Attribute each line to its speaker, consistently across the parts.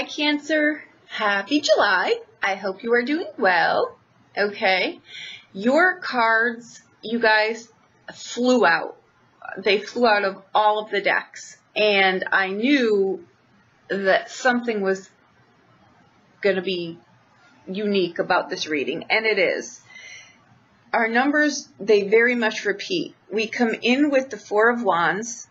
Speaker 1: Cancer. Happy July. I hope you are doing well. Okay. Your cards, you guys, flew out. They flew out of all of the decks. And I knew that something was going to be unique about this reading. And it is. Our numbers, they very much repeat. We come in with the Four of Wands,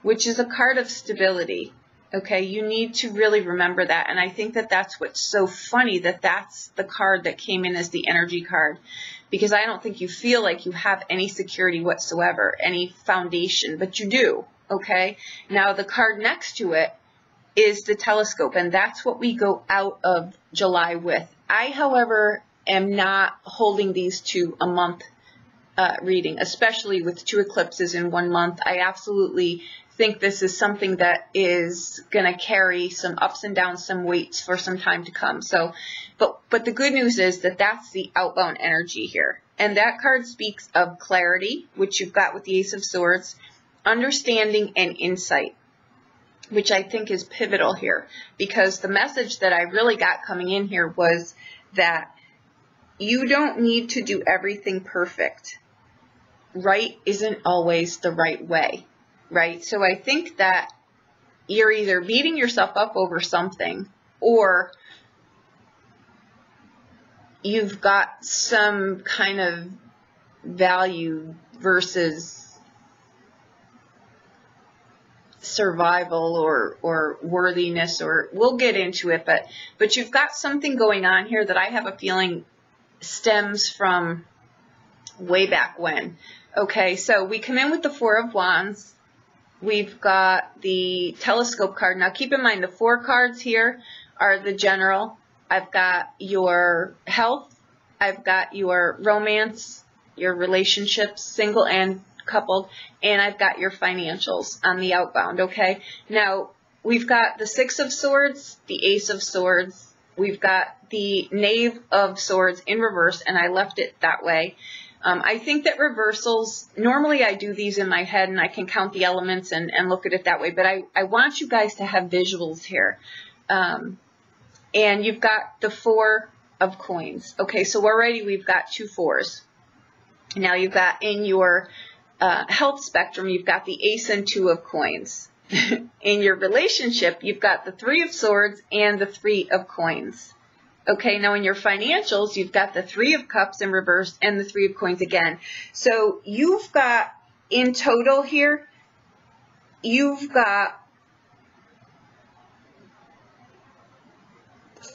Speaker 1: which is a card of stability. Okay, you need to really remember that. And I think that that's what's so funny, that that's the card that came in as the energy card. Because I don't think you feel like you have any security whatsoever, any foundation, but you do. Okay, now the card next to it is the telescope, and that's what we go out of July with. I, however, am not holding these to a month reading, especially with 2 eclipses in 1 month. I absolutely think this is something that is going to carry some ups and downs, some weights for some time to come. So, but the good news is that that's the outbound energy here. And that card speaks of clarity, which you've got with the Ace of Swords, understanding and insight, which I think is pivotal here, because the message that I really got coming in here was that you don't need to do everything perfect. Right isn't always the right way. Right? So I think that you're either beating yourself up over something, or you've got some kind of value versus survival or worthiness, or we'll get into it, but you've got something going on here that I have a feeling stems from way back when. Okay, so we come in with the Four of Wands. We've got the telescope card. Now keep in mind the 4 cards here are the general. I've got your health. I've got your romance, your relationships, single and coupled. And I've got your financials on the outbound, okay? Now we've got the 6 of Swords, the Ace of Swords. We've got the Knave of Swords in reverse, and I left it that way. I think that reversals, normally I do these in my head and I can count the elements and look at it that way, but I want you guys to have visuals here. And you've got the 4 of coins. Okay, so already we've got 2 4s. Now you've got in your health spectrum, you've got the Ace and 2 of coins. In your relationship, you've got the 3 of Swords and the 3 of coins. Okay, now in your financials, you've got the 3 of Cups in reverse and the 3 of coins again. So you've got, in total here, you've got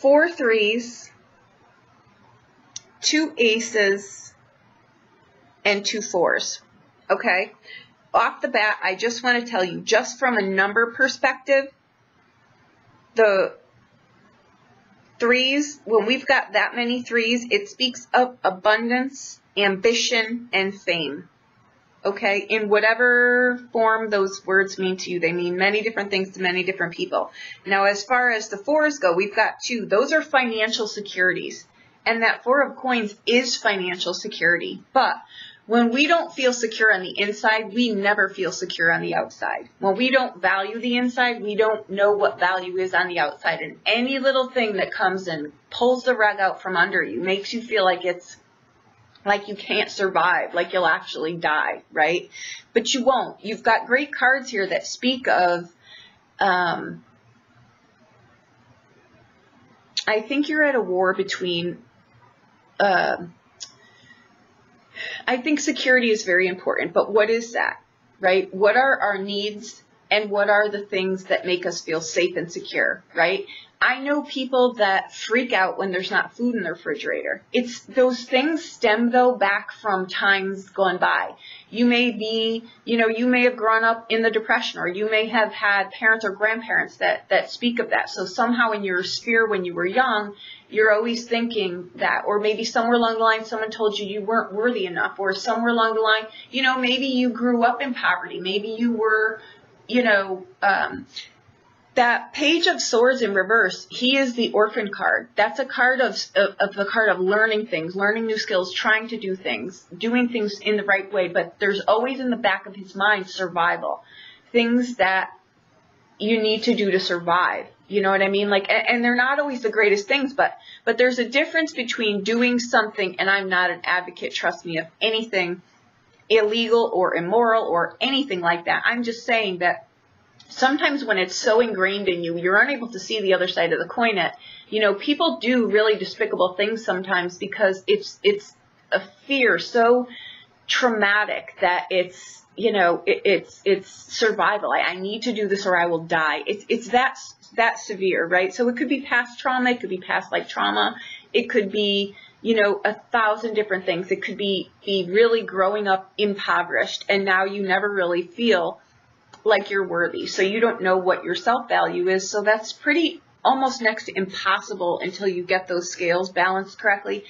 Speaker 1: 4 3s, 2 aces, and 2 4s. Okay, off the bat, I just want to tell you, just from a number perspective, the 3s, when we've got that many 3s, it speaks of abundance, ambition, and fame. Okay, in whatever form those words mean to you, they mean many different things to many different people. Now, as far as the 4s go, we've got 2. Those are financial securities. And that 4 of coins is financial security. But when we don't feel secure on the inside, we never feel secure on the outside. When we don't value the inside, we don't know what value is on the outside. And any little thing that comes and pulls the rug out from under you makes you feel like it's like you can't survive, like you'll actually die, right? But you won't. You've got great cards here that speak of, I think you're at a war between, I think security is very important, but what is that, right? What are our needs and what are the things that make us feel safe and secure, right? I know people that freak out when there's not food in their refrigerator. It's those things stem though back from times gone by. You may be, you may have grown up in the Depression, or you may have had parents or grandparents that speak of that. So somehow in your sphere when you were young, you're always thinking that, or maybe somewhere along the line someone told you weren't worthy enough, or somewhere along the line, maybe you grew up in poverty, maybe you were, that Page of Swords in reverse, he is the orphan card. That's a card of learning things, learning new skills, trying to do things, doing things in the right way. But there's always in the back of his mind survival, things that you need to do to survive. You know what I mean? Like, and they're not always the greatest things, but there's a difference between doing something, and I'm not an advocate, trust me, of anything illegal or immoral or anything like that. I'm just saying that sometimes when it's so ingrained in you, you're unable to see the other side of the coin. People do really despicable things sometimes because it's a fear so traumatic that it's, it's survival. I need to do this or I will die. It's that severe, right? So it could be past trauma. It could be past life trauma. It could be, 1,000 different things. It could be really growing up impoverished, and now you never really feel like you're worthy. So you don't know what your self-value is. So that's pretty almost next to impossible until you get those scales balanced correctly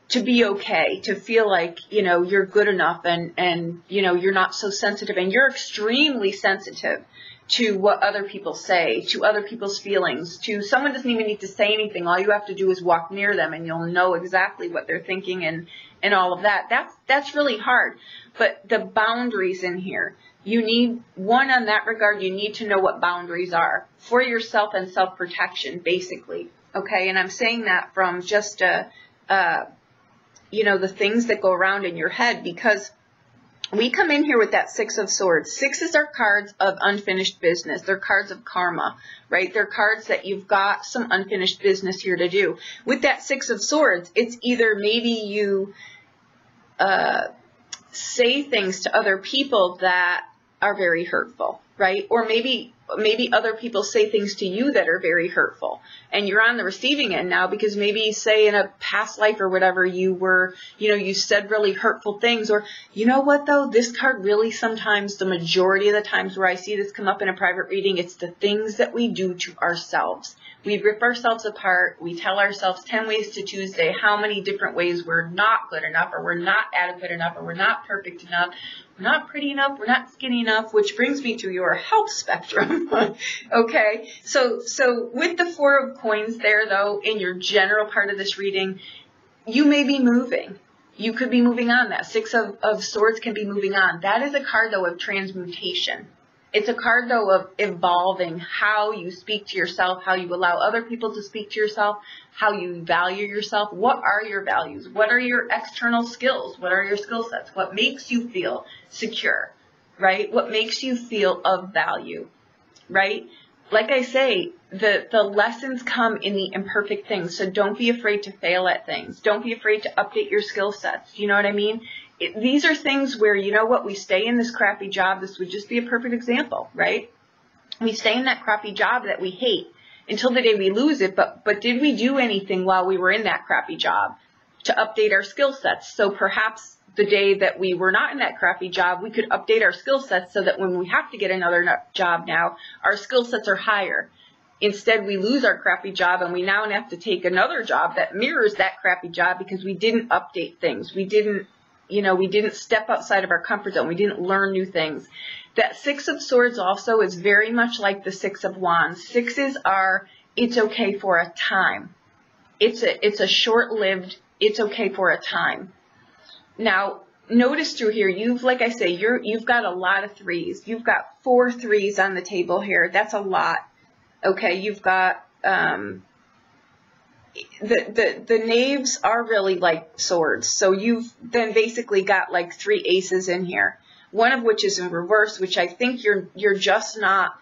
Speaker 1: to be okay, to feel like, you're good enough and you're not so sensitive, and you're extremely sensitive to what other people say, to other people's feelings, to someone doesn't even need to say anything. All you have to do is walk near them and you'll know exactly what they're thinking and all of that. That's really hard. But the boundaries in here, you need one on that regard. You need to know what boundaries are for yourself and self-protection, basically. Okay. And I'm saying that from just, the things that go around in your head, because we come in here with that Six of Swords. Sixes are cards of unfinished business. They're cards of karma, right? They're cards that you've got some unfinished business here to do. With that Six of Swords, it's either maybe you say things to other people that are very hurtful, right? Or maybe other people say things to you that are very hurtful, and you're on the receiving end now because maybe, say, in a past life or whatever, you were, you said really hurtful things. Or, you know what though, this card really sometimes, the majority of the times where I see this come up in a private reading, it's the things that we do to ourselves. We rip ourselves apart. We tell ourselves 10 ways to Tuesday how many different ways we're not good enough, or we're not adequate enough, or we're not perfect enough, we're not pretty enough, we're not skinny enough, which brings me to your health spectrum. Okay, so with the Four of Coins there, though, in your general part of this reading, you may be moving. You could be moving on. That Six of Swords can be moving on. That is a card, though, of transmutation. It's a card, though, of evolving how you speak to yourself, how you allow other people to speak to yourself, how you value yourself. What are your values? What are your external skills? What are your skill sets? What makes you feel secure, right? What makes you feel of value, right? Like I say, the lessons come in the imperfect things. So don't be afraid to fail at things. Don't be afraid to update your skill sets. You know what I mean? These are things where, you know what, we stay in this crappy job. This would just be a perfect example, right? We stay in that crappy job that we hate until the day we lose it. But did we do anything while we were in that crappy job to update our skill sets? So perhaps the day that we were not in that crappy job, we could update our skill sets so that when we have to get another job now, our skill sets are higher. Instead, we lose our crappy job and we now have to take another job that mirrors that crappy job because we didn't update things. We didn't step outside of our comfort zone. We didn't learn new things. That Six of Swords also is very much like the Six of Wands. Sixes are, it's okay for a time. It's a short-lived, it's okay for a time. Now, notice through here, like I say, you've got a lot of threes. You've got 4 threes on the table here. That's a lot. Okay, you've got, the knaves are really like swords. So you've then basically got like 3 aces in here. One of which is in reverse, which I think you're just not.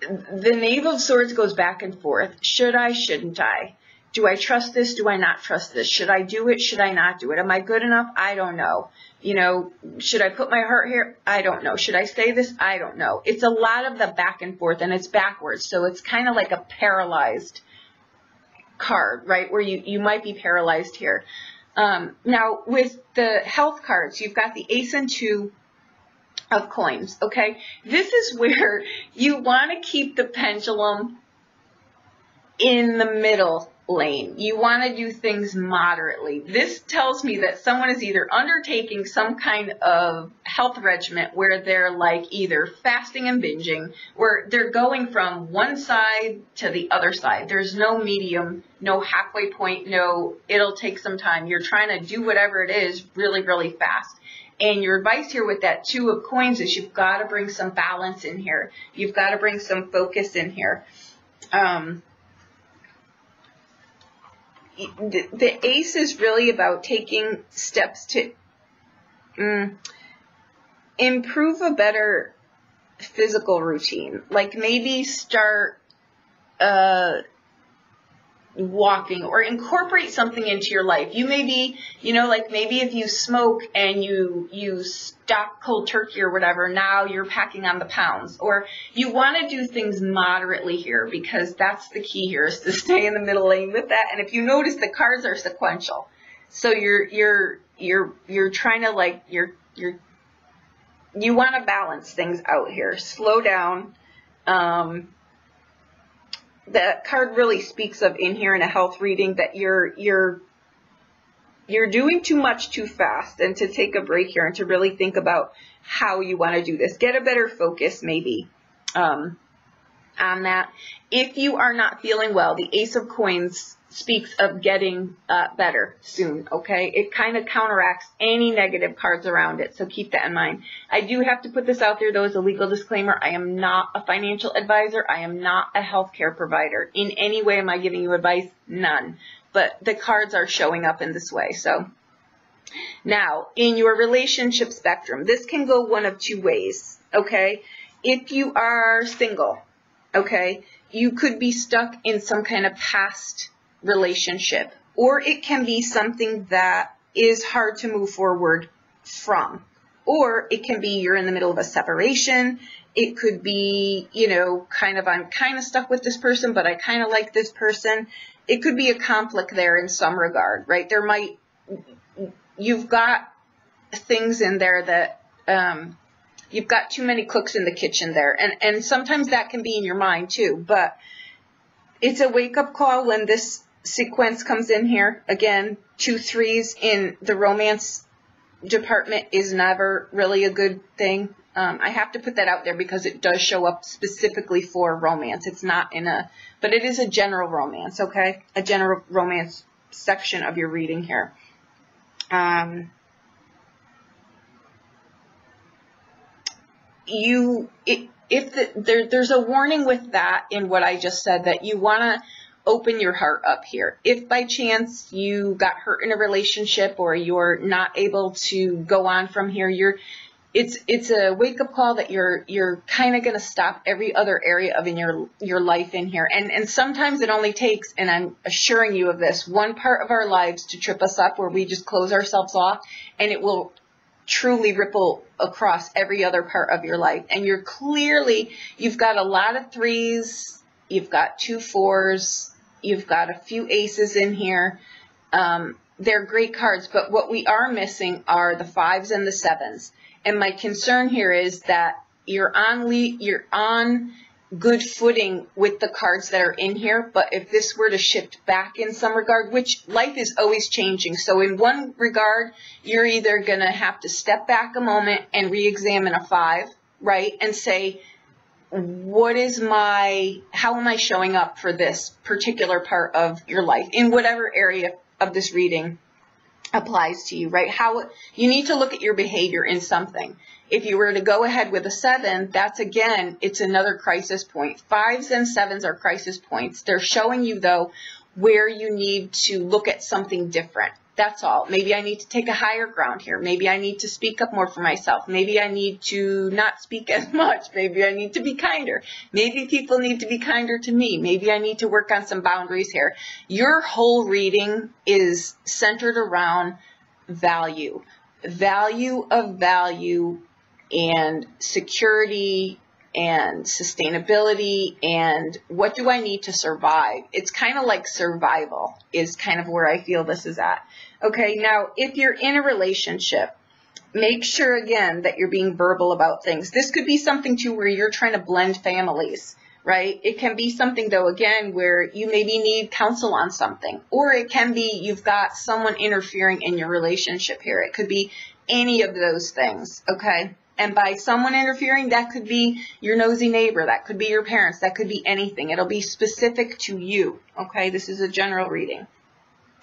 Speaker 1: The Knave of Swords goes back and forth. Should I, shouldn't I? Do I trust this? Do I not trust this? Should I do it? Should I not do it? Am I good enough? I don't know. Should I put my heart here? I don't know. Should I say this? I don't know. It's a lot of the back and forth, and it's backwards. So it's kind of like a paralyzed card, right? Where you might be paralyzed here. Now, with the health cards, you've got the Ace and 2 of coins, okay? This is where you want to keep the pendulum in the middle lane. You want to do things moderately. This tells me that someone is either undertaking some kind of health regimen where they're like either fasting and binging, where they're going from one side to the other side. There's no medium, no halfway point, no it'll take some time. You're trying to do whatever it is really, really fast. And your advice here with that 2 of coins is you've got to bring some balance in here. You've got to bring some focus in here. The ace is really about taking steps to improve a better physical routine. Like maybe start walking or incorporate something into your life. You may be, like maybe if you smoke and you stop cold turkey or whatever, now you're packing on the pounds. Or you want to do things moderately here, because that's the key here, is to stay in the middle lane with that. And if you notice, the cards are sequential. So you're trying to you want to balance things out here. Slow down. That card really speaks of in here in a health reading that you're doing too much too fast, and to take a break here and to really think about how you want to do this. Get a better focus maybe on that. If you are not feeling well, the Ace of Coins speaks of getting better soon, okay? It kind of counteracts any negative cards around it, so keep that in mind. I do have to put this out there, though, as a legal disclaimer. I am not a financial advisor. I am not a healthcare provider. In any way am I giving you advice? None. But the cards are showing up in this way. So now, in your relationship spectrum, this can go one of two ways, okay? If you are single, okay, you could be stuck in some kind of past relationship, or it can be something that is hard to move forward from, or it can be you're in the middle of a separation. It could be, I'm kind of stuck with this person, but I kind of like this person. It could be a conflict there in some regard, right? You've got things in there that, you've got too many cooks in the kitchen there. And sometimes that can be in your mind too, but it's a wake-up call when this sequence comes in here. Again, 2 3s in the romance department is never really a good thing. I have to put that out there because it does show up specifically for romance. It's not but it is a general romance, okay? A general romance section of your reading here. There's a warning with that in what I just said, that you want to open your heart up here. If by chance you got hurt in a relationship, or you're not able to go on from here, it's a wake-up call that you're kind of going to stop every other area of your life in here. And sometimes it only takes, and I'm assuring you of this, one part of our lives to trip us up, where we just close ourselves off, and it will truly ripple across every other part of your life. And you've got a lot of 3s, you've got 2 4s, you've got a few aces in here. They're great cards, but what we are missing are the 5s and the 7s. And my concern here is that you're on good footing with the cards that are in here, but if this were to shift back in some regard, which life is always changing, so in one regard, you're either going to have to step back a moment and re-examine a 5, right, and say, how am I showing up for this particular part of your life, in whatever area of this reading applies to you, right? You need to look at your behavior in something. If you were to go ahead with a 7, it's another crisis point. 5s and 7s are crisis points. They're showing you, though, where you need to look at something different. That's all. Maybe I need to take a higher ground here. Maybe I need to speak up more for myself. Maybe I need to not speak as much. Maybe I need to be kinder. Maybe people need to be kinder to me. Maybe I need to work on some boundaries here. Your whole reading is centered around value. Value of value and security and sustainability and what do I need to survive. It's kind of like survival is kind of where I feel this is at. Okay, now if you're in a relationship, make sure again that you're being verbal about things. This could be something too where you're trying to blend families, right? It can be something though again where you maybe need counsel on something, or it can be you've got someone interfering in your relationship here. It could be any of those things, okay? And by someone interfering, that could be your nosy neighbor, that could be your parents, that could be anything. It'll be specific to you, okay? This is a general reading.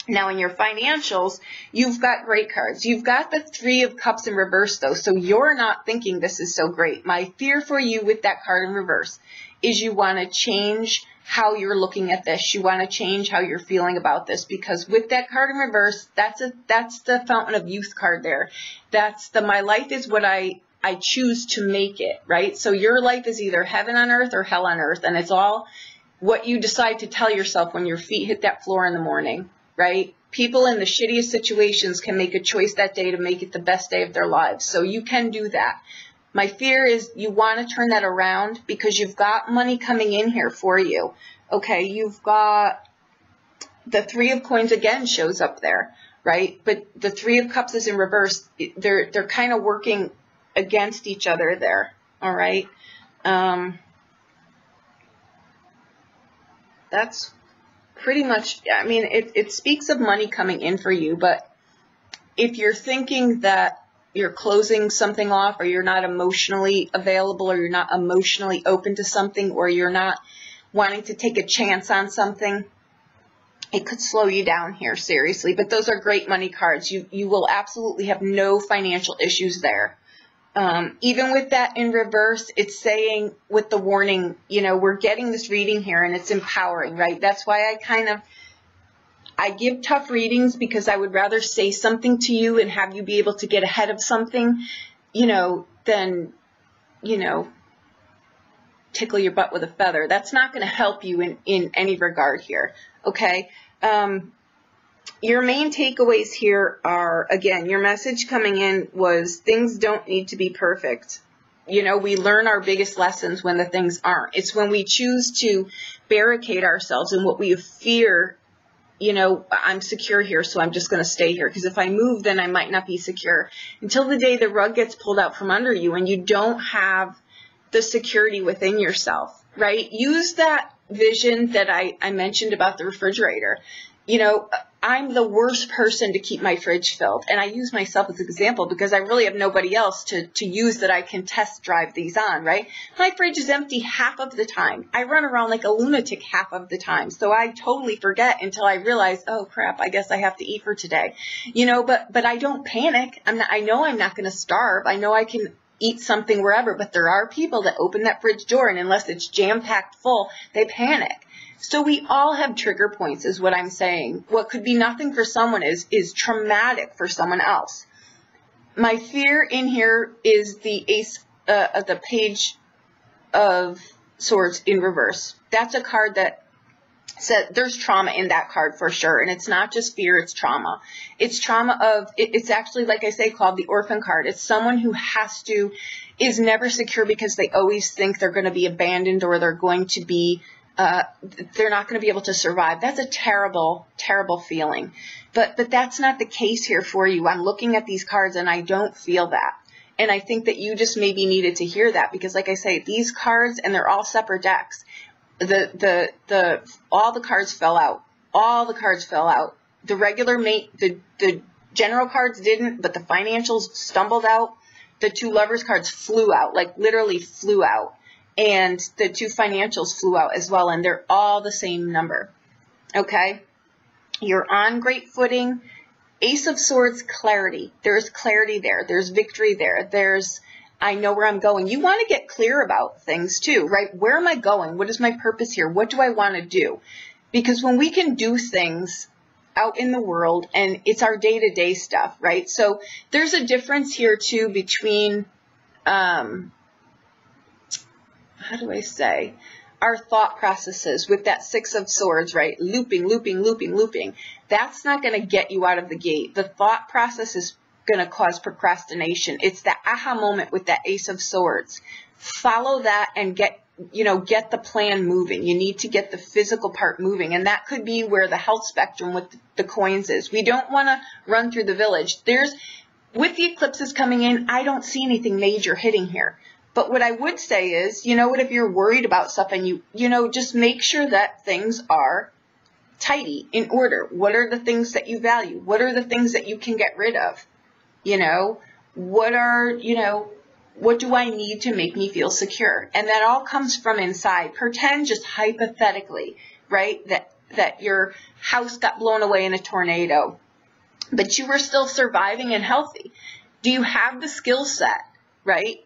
Speaker 1: Now, in your financials, you've got great cards. You've got the 3 of Cups in reverse, though, so you're not thinking this is so great. My fear for you with that card in reverse is you want to change how you're looking at this. You want to change how you're feeling about this, because with that card in reverse, that's the Fountain of Youth card there. That's the my life is what I choose to make it, right? So your life is either heaven on earth or hell on earth, and it's all what you decide to tell yourself when your feet hit that floor in the morning, right? People in the shittiest situations can make a choice that day to make it the best day of their lives. So you can do that. My fear is you want to turn that around, because you've got money coming in here for you. Okay, you've got the Three of Coins again shows up there, right? But the Three of Cups is in reverse. They're kind of working against each other there, all right? That's pretty much, I mean, it speaks of money coming in for you, but if you're thinking that you're closing something off, or you're not emotionally available, or you're not emotionally open to something, or you're not wanting to take a chance on something, it could slow you down here, seriously. But those are great money cards. You will absolutely have no financial issues there. Even with that in reverse, it's saying with the warning, you know, we're getting this reading here and it's empowering, right? That's why I give tough readings, because I would rather say something to you and have you be able to get ahead of something, you know, than, you know, tickle your butt with a feather. That's not going to help you in any regard here, okay? Your main takeaways here are, again, your message coming in was things don't need to be perfect. You know, we learn our biggest lessons when the things aren't. It's when we choose to barricade ourselves in what we fear. You know, I'm secure here, so I'm just going to stay here, because if I move, then I might not be secure. Until the day the rug gets pulled out from under you and you don't have the security within yourself, right? Use that vision that I mentioned about the refrigerator. You know, I'm the worst person to keep my fridge filled. And I use myself as an example because I really have nobody else to use that I can test drive these on, right? My fridge is empty half of the time. I run around like a lunatic half of the time. So I totally forget until I realize, oh crap, I guess I have to eat for today. You know, but I don't panic. I know I'm not going to starve. I know I can eat something wherever, but there are people that open that fridge door, and unless it's jam-packed full, they panic. So we all have trigger points, is what I'm saying. What could be nothing for someone is traumatic for someone else. My fear in here is the the Page of Swords in reverse. That's a card that said there's trauma in that card for sure. And it's not just fear, it's trauma. It's trauma of, it's actually, like I say, called the orphan card. It's someone who is never secure because they always think they're going to be abandoned, or they're going to be they're not going to be able to survive. That's a terrible, terrible feeling. But that's not the case here for you. I'm looking at these cards and I don't feel that. And I think that you just maybe needed to hear that, because like I say, these cards, and they're all separate decks, all the cards fell out. All the cards fell out. The regular the general cards didn't, but the financials stumbled out. The two lovers cards flew out, like literally flew out. And the two financials flew out as well, and they're all the same number, okay? You're on great footing. Ace of Swords, clarity. There's clarity there. There's victory there. There's, I know where I'm going. You want to get clear about things too, right? Where am I going? What is my purpose here? What do I want to do? Because when we can do things out in the world, and it's our day-to-day stuff, right? So there's a difference here too between, how do I say, our thought processes with that Six of Swords, right? Looping, looping, looping, looping. That's not going to get you out of the gate. The thought process is going to cause procrastination. It's that aha moment with that Ace of Swords. Follow that and get the plan moving. You need to get the physical part moving. And that could be where the health spectrum with the coins is. We don't want to run through the village. With the eclipses coming in, I don't see anything major hitting here. But what I would say is, you know what, if you're worried about stuff and you just make sure that things are tidy, in order. What are the things that you value? What are the things that you can get rid of? What do I need to make me feel secure? And that all comes from inside. Pretend just hypothetically, right, that your house got blown away in a tornado, but you were still surviving and healthy. Do you have the skill set, right,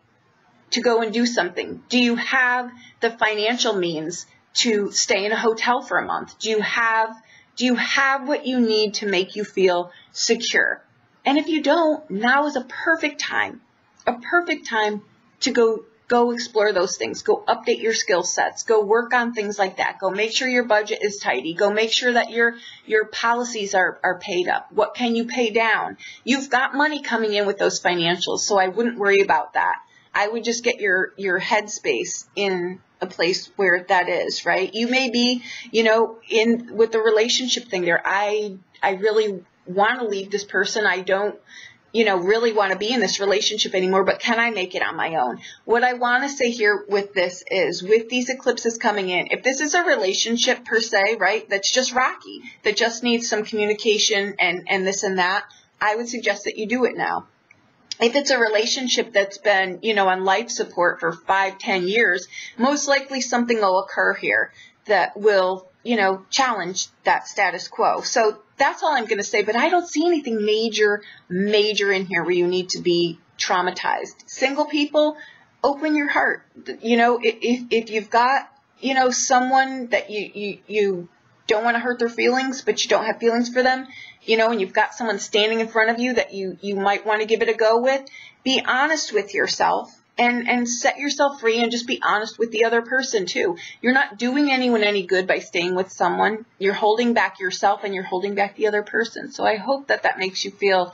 Speaker 1: to go and do something? Do you have the financial means to stay in a hotel for a month? Do you have what you need to make you feel secure? And if you don't, now is a perfect time to go explore those things. Go update your skill sets. Go work on things like that. Go make sure your budget is tidy. Go make sure that your policies are paid up. What can you pay down? You've got money coming in with those financials, so I wouldn't worry about that. I would just get your headspace in a place where that is, right? You may be, in with the relationship thing there. I really want to leave this person. I don't, really want to be in this relationship anymore, but can I make it on my own? What I want to say here with this is, with these eclipses coming in, if this is a relationship per se, right, that's just rocky, that just needs some communication and this and that, I would suggest that you do it now. If it's a relationship that's been, on life support for 5-10 years, most likely something will occur here that will, challenge that status quo. So that's all I'm going to say, but I don't see anything major in here where you need to be traumatized. Single people, open your heart. If you've got, someone that you don't want to hurt their feelings, but you don't have feelings for them, and you've got someone standing in front of you that you might want to give it a go with, be honest with yourself and set yourself free, and just be honest with the other person too. You're not doing anyone any good by staying with someone. You're holding back yourself and you're holding back the other person. So I hope that makes you feel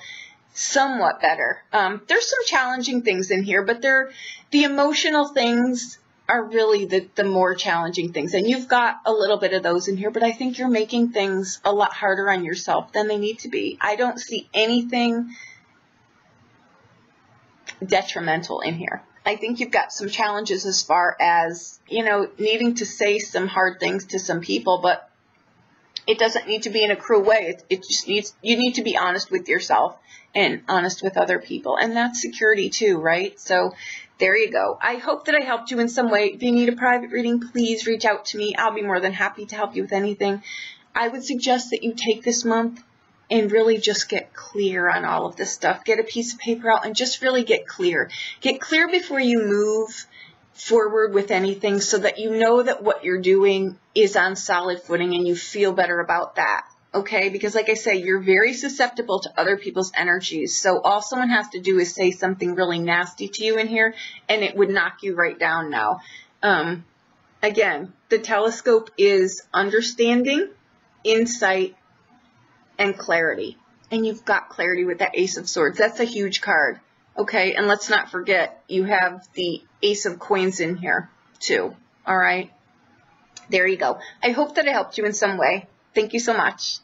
Speaker 1: somewhat better. There's some challenging things in here, but the emotional things are really the more challenging things. And you've got a little bit of those in here, but I think you're making things a lot harder on yourself than they need to be. I don't see anything detrimental in here. I think you've got some challenges as far as, needing to say some hard things to some people, but it doesn't need to be in a cruel way. It just you need to be honest with yourself and honest with other people. And that's security too, right? So there you go. I hope that I helped you in some way. If you need a private reading, please reach out to me. I'll be more than happy to help you with anything. I would suggest that you take this month and really just get clear on all of this stuff. Get a piece of paper out and just really get clear. Get clear before you move forward with anything, so that you know that what you're doing is on solid footing and you feel better about that. Okay? Because like I say, you're very susceptible to other people's energies. So all someone has to do is say something really nasty to you in here, and it would knock you right down now. Again, the telescope is understanding, insight, and clarity. And you've got clarity with that Ace of Swords. That's a huge card. Okay, and let's not forget, you have the Ace of Coins in here too. All right, there you go. I hope that I helped you in some way. Thank you so much.